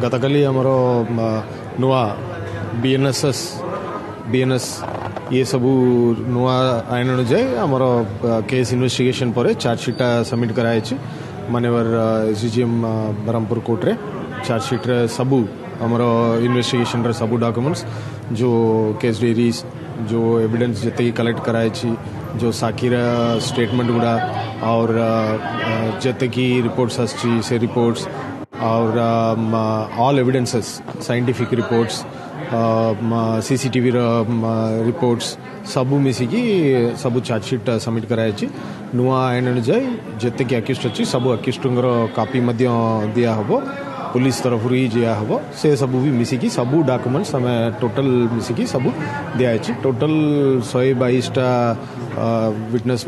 गतकाली आमर नुआ बीएनएस ये सबू नुआ आईन अनुजाई आमर केस इन्वेस्टिगेशन पर चार्जसीटा सबमिट कराई मानवर एसडीजीएम बरहमपुर कोर्ट रे चार्जसीट रे सबू आमर इन्वेस्टिगेशन रे सबू डॉक्यूमेंट्स जो केस डेरीज जो एविडेंस जिते कलेक्ट कराई जो साखी स्टेटमेंट गुड़ा और जिते की रिपोर्ट्स आसी से रिपोर्ट्स और all evidences scientific reports CCTV reports सबू मिसिकी सबू चार्जसीट सबमिट कराई नुआ आईन अनुजाई जिते कि अक्यूज्ड अच्छी सबू अक्यूज्डर कॉपी दिया हबो पुलिस तरफ ही दिया हम से सबू भी मिसिकी सबू डॉक्यूमेंट्स आम टोटल मिसिकी सबू दिखाई टोटल 122टा विटनेस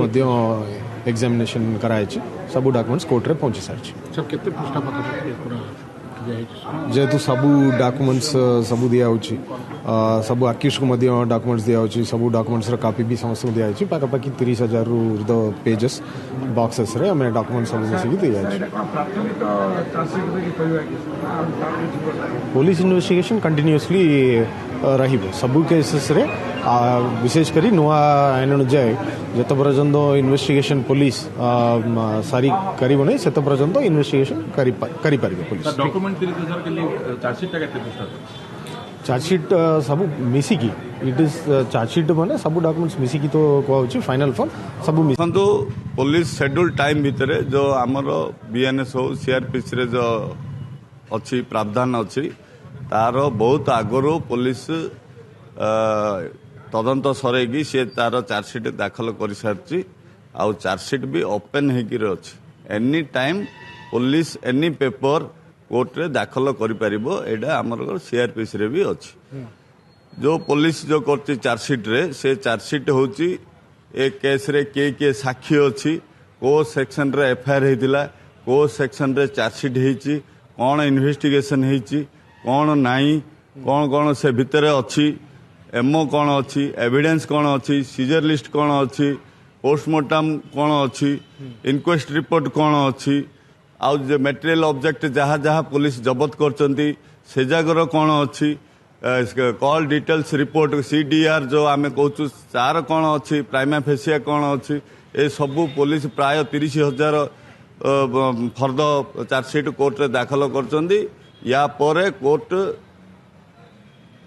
एग्जामिनेशन कराई सबू डॉक्यूमेंट्स कोर्ट रे पहुंची सारी जेहेतु सबू डॉक्यूमेंट्स सबू दिखाई सबू अक्यूज को डॉक्यूमेंट्स दिखाई सबू डॉक्यूमेंट्स कॉपी भी समस्त दिखाई पाखापाखि 30,000 रु पेजेस बॉक्सेस रे हमें डॉक्यूमेंट सब मिसिकी दिखाई पुलिस इन्वेस्टिगेशन कंटिन्यूअसली रहिबो सबू केसेस रे विशेषकर नुआ आईन अनुजाई जत पर्यंत इन्वेस्टिगेशन पुलिस सारी करिबो नहीं सेत पर्यंत इन्वेस्टिगेशन करि पारिबो पुलिस डॉक्यूमेंट 30,000 के लिए चार्जशीट चार्जशीट सब मिसिकी इट इज चार्जशीट माने सब डॉक्यूमेंट्स मिसिकी तो कहूँ फाइनल फॉर्म सब देखो पुलिस शेड्यूल टाइम भितर जो आमर बीएनएस हो सीआरपीसी रे जो अच्छी प्रावधान अच्छी तार बहुत आगरू पुलिस तदंत सरैकी सी तार चार्जशीट दाखल कर सारी आउ चार्जशीट भी ओपन होकर अच्छी any time police any paper court रे दाखल करा आमर सीआरपीसी रे भी अच्छी जो पुलिस जो कर चार्जशीट रे से चार्जशीट होची ए केस रे के साक्षी अच्छी को सेक्शन रे एफआईआर होता को सेक्शन रे चार्जशीट होती कौन इन्वेस्टिगेशन होती कौन नाई कौन कौन से भितर अच्छी एमओ कौन अच्छी एविडेंस कौन अच्छी सीजर लिस्ट कौन अच्छी पोस्टमार्टम कौन अच्छी इनक्वेस्ट रिपोर्ट कौन अच्छी आउ जो मटेरियल ऑब्जेक्ट जहाँ जहाँ पुलिस जबत करचंती से जगर कौन अच्छी कॉल डिटेल्स रिपोर्ट सीडीआर जो आम कहूँ चार कौन अच्छी प्राइमा फेसिया कौन अच्छी ए सबू पुलिस प्राय 30,000 फर्द चार्जशीट कोर्ट रे दाखल करचंती या परे कोर्ट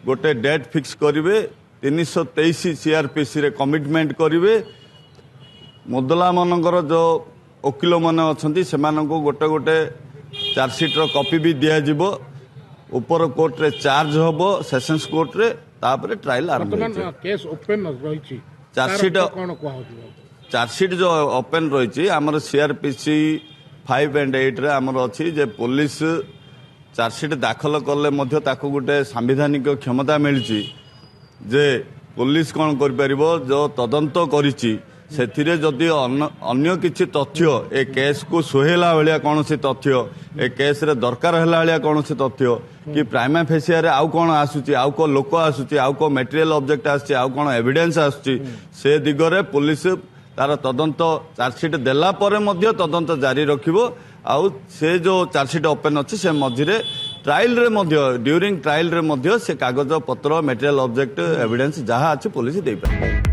गोटे डेट फिक्स करिवे 323 सीआरपीसी रे कमिटमेंट करिवे मुदला मनकर जो वकिल मान अच्छी से गोटे गोटे चार्जशीट कॉपी भी दिज्व ऊपर कोर्ट रे चार्ज हम सेशंस कोर्ट रे तापर ट्रायल आरंभ केस ओपन रही चार्जशीट जो ओपन रही आमर सीआरपीसी 5 and 8 रे आमर अच्छी जे पुलिस चार्जशीट दाखल कले गोटे सांविधानिक क्षमता मिली जे पुलिस कौन कर जो तदंत करिछि सेथिरे जदि अन्य किछि तथ्य ए केस को सुहेला भाया कौन सी तथ्य ए केस रे दरकार है भाया कौन सी तथ्य कि प्राइमा फेसिया रे आउ कौन आसुची आउ को लोक आसुची आउ को मटेरियल ऑब्जेक्ट आसुची आउ कौन एविडेंस आसुची से दिगरे पुलिस तार तदंत चार्जशीट देला परे मध्य तदंत जारी रखिबो आउ से जो चार्जशीट ओपन अच्छी से मझिरे ट्रायल रे मध्य ड्यूरिंग ट्रायल रे मध्य से कागज पत्र मटेरियल ऑब्जेक्ट एविडेंस जहाँ अच्छी पुलिस दे पारे।